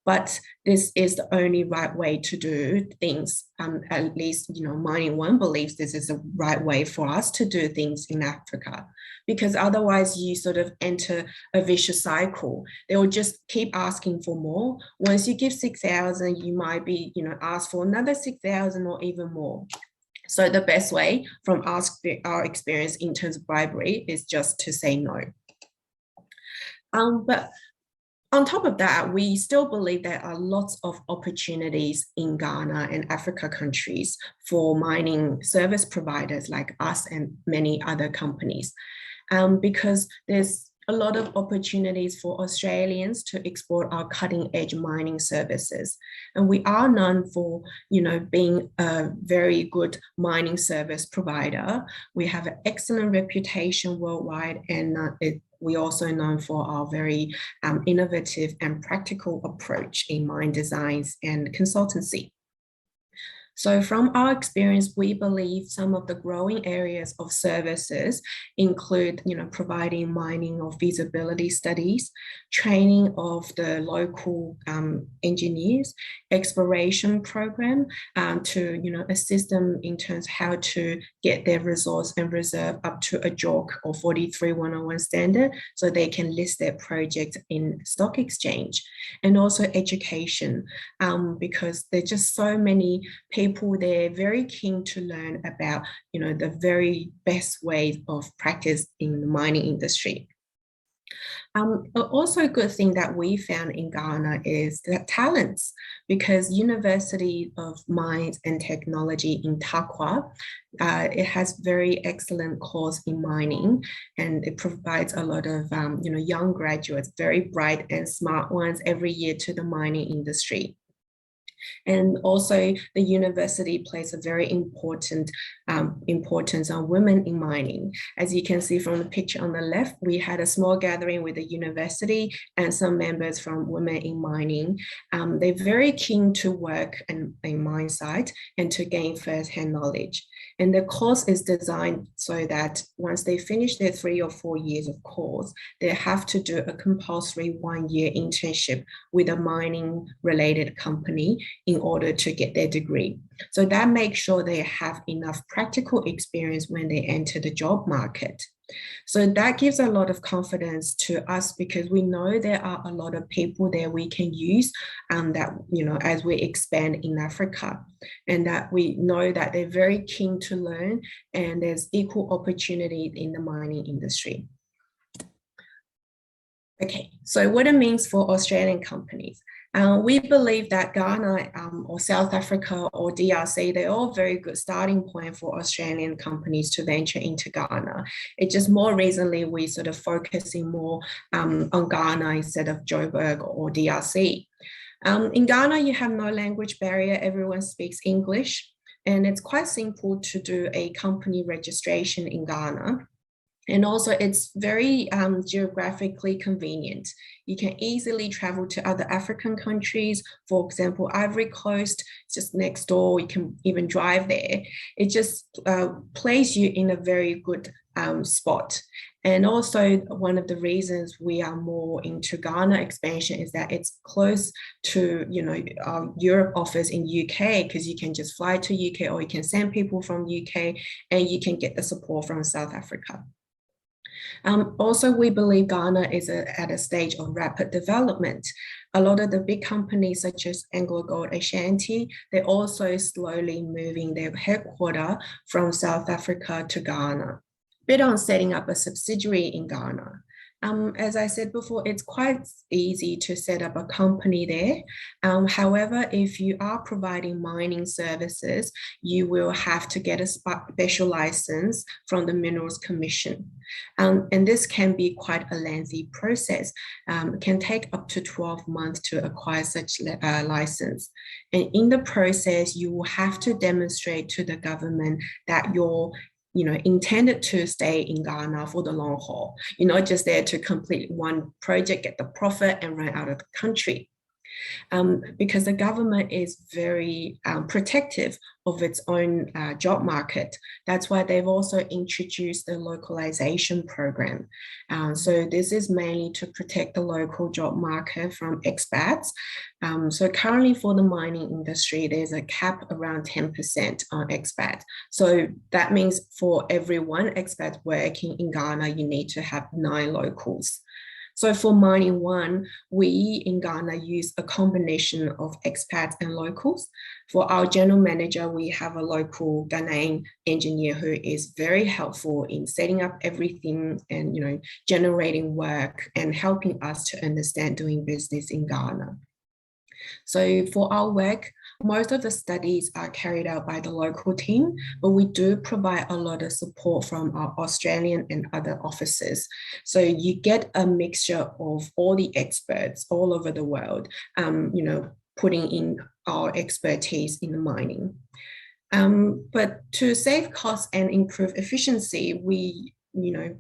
but this is the only right way to do things. At least, Mining One believes this is the right way for us to do things in Africa, because otherwise you sort of enter a vicious cycle. They will just keep asking for more. Once you give 6,000, you might be, asked for another 6,000 or even more. So the best way from our experience in terms of bribery is just to say no. But on top of that, we still believe there are lots of opportunities in Ghana and Africa countries for mining service providers like us and many other companies, because there's a lot of opportunities for Australians to export our cutting edge mining services. And we are known for, being a very good mining service provider. We have an excellent reputation worldwide, and we're also known for our very innovative and practical approach in mine designs and consultancy. So from our experience, we believe some of the growing areas of services include, providing mining or feasibility studies, training of the local engineers, exploration program to, assist them in terms of how to get their resource and reserve up to a JORC or 43101 standard so they can list their project in stock exchange. And also education, because there's just so many people there very keen to learn about, the very best ways of practice in the mining industry. Also a good thing that we found in Ghana is the talents, because University of Mines and Technology in Tarkwa, it has very excellent course in mining, and it provides a lot of young graduates, very bright and smart ones every year to the mining industry. And also the university plays a very important importance on women in mining. As you can see from the picture on the left, we had a small gathering with the university and some members from Women in Mining. They're very keen to work in mine site and to gain first-hand knowledge. And the course is designed so that once they finish their 3 or 4 years of course, they have to do a compulsory 1-year internship with a mining related company in order to get their degree. So that makes sure they have enough practical experience when they enter the job market. So that gives a lot of confidence to us, because we know there are a lot of people there we can use that, as we expand in Africa, and that we know that they're very keen to learn and there's equal opportunity in the mining industry. Okay, so what it means for Australian companies. We believe that Ghana or South Africa or DRC, they're all very good starting point for Australian companies to venture into Ghana. It's just more recently we sort of focusing more on Ghana instead of Joburg or DRC. In Ghana, you have no language barrier. Everyone speaks English, and it's quite simple to do a company registration in Ghana. And also it's very geographically convenient. You can easily travel to other African countries. For example, Ivory Coast, just next door, you can even drive there. It just places you in a very good spot. And also one of the reasons we are more into Ghana expansion is that it's close to, our Europe office in UK, because you can just fly to UK or you can send people from UK and you can get the support from South Africa. Also, we believe Ghana is at a stage of rapid development. A lot of the big companies such as AngloGold Ashanti, they're also slowly moving their headquarters from South Africa to Ghana. bit on setting up a subsidiary in Ghana. As I said before, it's quite easy to set up a company there. However, if you are providing mining services, you will have to get a special license from the Minerals Commission. And this can be quite a lengthy process. It can take up to 12 months to acquire such a license. And in the process, you will have to demonstrate to the government that you're intended to stay in Ghana for the long haul. You're not just there to complete one project, get the profit, and run out of the country. Because the government is very protective of its own job market. That's why they've also introduced the localization program. So this is mainly to protect the local job market from expats. So currently for the mining industry, there's a cap around 10% on expats. So that means for every one expat working in Ghana, you need to have 9 locals. So for Mining One, we in Ghana use a combination of expats and locals. For our general manager, we have a local Ghanaian engineer who is very helpful in setting up everything and generating work and helping us to understand doing business in Ghana. So for our work, most of the studies are carried out by the local team, but we do provide a lot of support from our Australian and other offices. So you get a mixture of all the experts all over the world, putting in our expertise in the mining. But to save costs and improve efficiency, we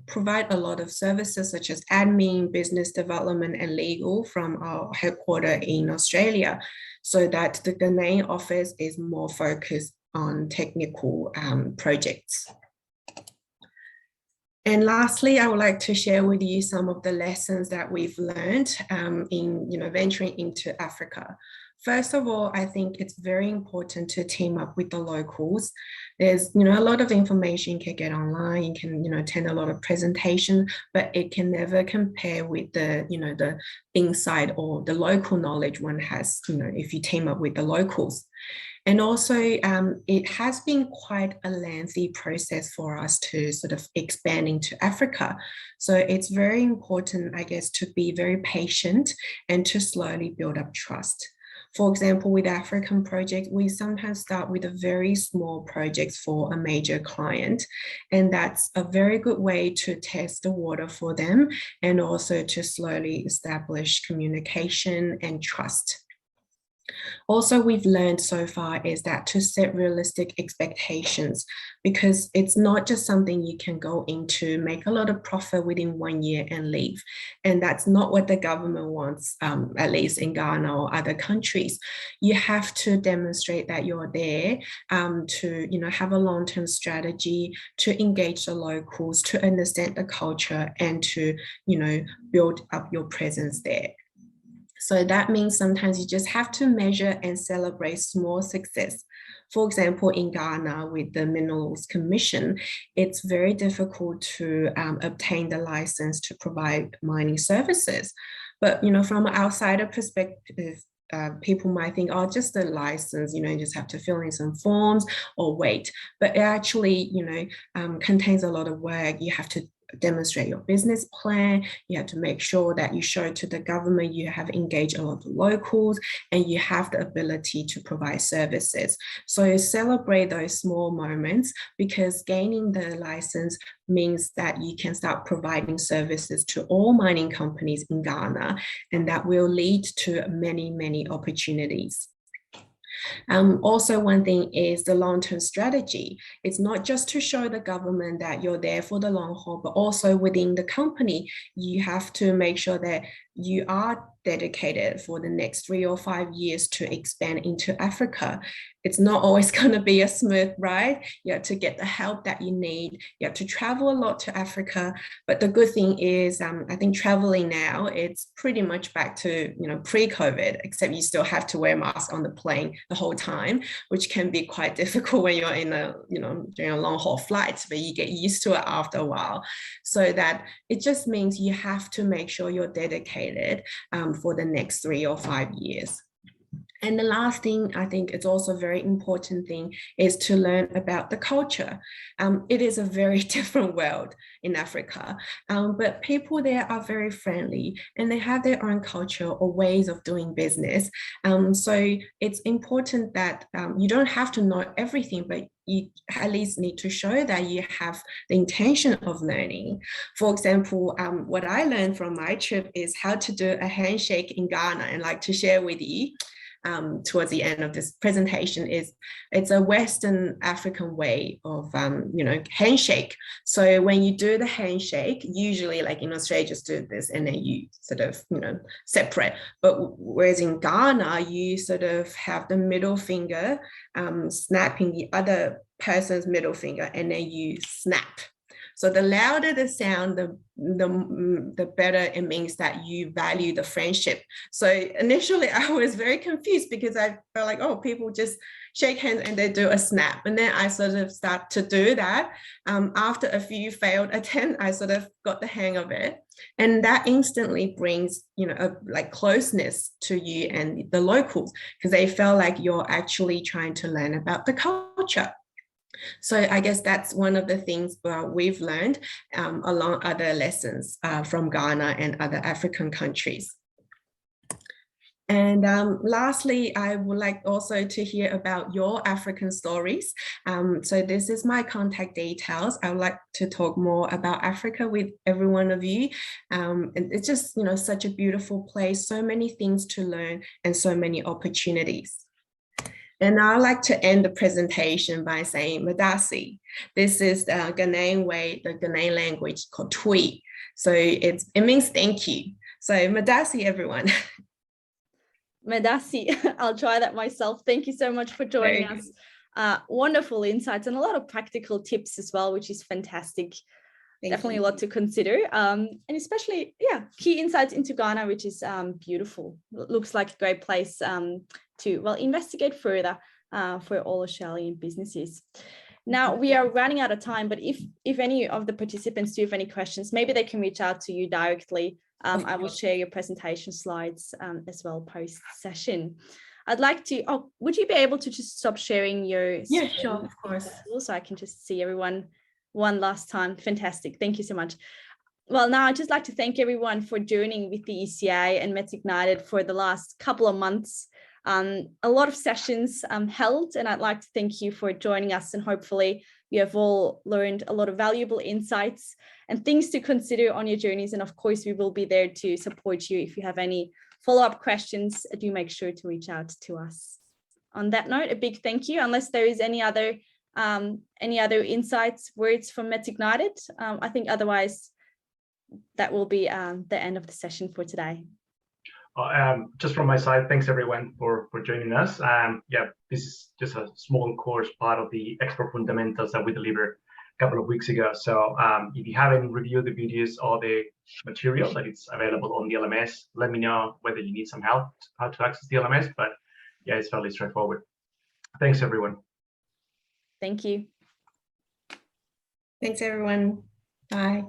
provide a lot of services such as admin, business development, and legal from our headquarters in Australia, so that the Ghanaian office is more focused on technical projects. And lastly, I would like to share with you some of the lessons that we've learned in venturing into Africa. First of all, I think it's very important to team up with the locals. There's, a lot of information you can get online. You can, attend a lot of presentation, but it can never compare with the, the insight or the local knowledge one has, if you team up with the locals. And also, it has been quite a lengthy process for us to sort of expand into Africa. So it's very important, I guess, to be very patient and to slowly build up trust. For example, with African projects, we sometimes start with a very small project for a major client, and that's a very good way to test the water for them and also to slowly establish communication and trust. Also, we've learned so far is that to set realistic expectations, because it's not just something you can go into, make a lot of profit within 1 year and leave. And that's not what the government wants, at least in Ghana or other countries. You have to demonstrate that you're there to, have a long-term strategy, to engage the locals, to understand the culture, and to, build up your presence there. So that means sometimes you just have to measure and celebrate small success. For example, in Ghana with the Minerals Commission, it's very difficult to obtain the license to provide mining services. But, from an outsider perspective, people might think, oh, just a license, you just have to fill in some forms or wait. But it actually, contains a lot of work. You have to demonstrate your business plan. You have to make sure that you show to the government you have engaged a lot of locals and you have the ability to provide services. So celebrate those small moments, because gaining the license means that you can start providing services to all mining companies in Ghana, and that will lead to many, many opportunities. Also, one thing is the long-term strategy. It's not just to show the government that you're there for the long haul, but also within the company, you have to make sure that you are dedicated for the next 3 or 5 years to expand into Africa. It's not always going to be a smooth ride. You have to get the help that you need. You have to travel a lot to Africa. But the good thing is, I think traveling now, it's pretty much back to, pre-COVID, except you still have to wear a mask on the plane the whole time, which can be quite difficult when you're in a, during a long haul flight, but you get used to it after a while. So that it just means you have to make sure you're dedicated for the next 3 or 5 years. And the last thing, I think it's also a very important thing, is to learn about the culture. It is a very different world in Africa, but people there are very friendly and they have their own culture or ways of doing business. So it's important that you don't have to know everything, but you at least need to show that you have the intention of learning. For example, what I learned from my trip is how to do a handshake in Ghana, and like to share with you towards the end of this presentation is it's a Western African way of handshake. So when you do the handshake, usually like in Australia, just do this and then you sort of separate. But whereas in Ghana, you sort of have the middle finger snapping the other person's middle finger, and then you snap. So the louder the sound, the better it means that you value the friendship. So initially I was very confused because I felt like, oh, people just shake hands and they do a snap. And then I sort of start to do that. After a few failed attempts, I sort of got the hang of it. And that instantly brings, like closeness to you and the locals, because they felt like you're actually trying to learn about the culture. So I guess that's one of the things we've learned along other lessons from Ghana and other African countries. And lastly, I would like also to hear about your African stories. So this is my contact details. I would like to talk more about Africa with every one of you. And it's just, such a beautiful place, so many things to learn and so many opportunities. And I'd like to end the presentation by saying Madasi. This is the Ghanaian way, the Ghanaian language called Twi. So it means thank you. So Madasi, everyone. Madasi, I'll try that myself. Thank you so much for joining us. Wonderful insights and a lot of practical tips as well, which is fantastic. Definitely a lot to consider. And especially, key insights into Ghana, which is beautiful. Looks like a great place to investigate further for all Australian businesses. Now we are running out of time, but if any of the participants do have any questions, maybe they can reach out to you directly. I will share your presentation slides as well post session. I'd like to, would you be able to just stop sharing your screen, sure, of course, so I can just see everyone one last time. Fantastic. Thank you so much. Well, now I'd just like to thank everyone for joining with the ECA and MetIgnited for the last couple of months. A lot of sessions held, and I'd like to thank you for joining us, and hopefully you have all learned a lot of valuable insights and things to consider on your journeys. And of course, we will be there to support you. If you have any follow-up questions, do make sure to reach out to us. On that note, a big thank you. Unless there is any other insights, words from MetIgnited, I think otherwise that will be the end of the session for today. Just from my side, thanks everyone for joining us. This is just a small course, part of the expert fundamentals that we delivered a couple of weeks ago. So if you haven't reviewed the videos or the material that it's available on the LMS, let me know whether you need some help how to access the LMS. But yeah, it's fairly straightforward. Thanks everyone. Thank you. Thanks everyone. Bye.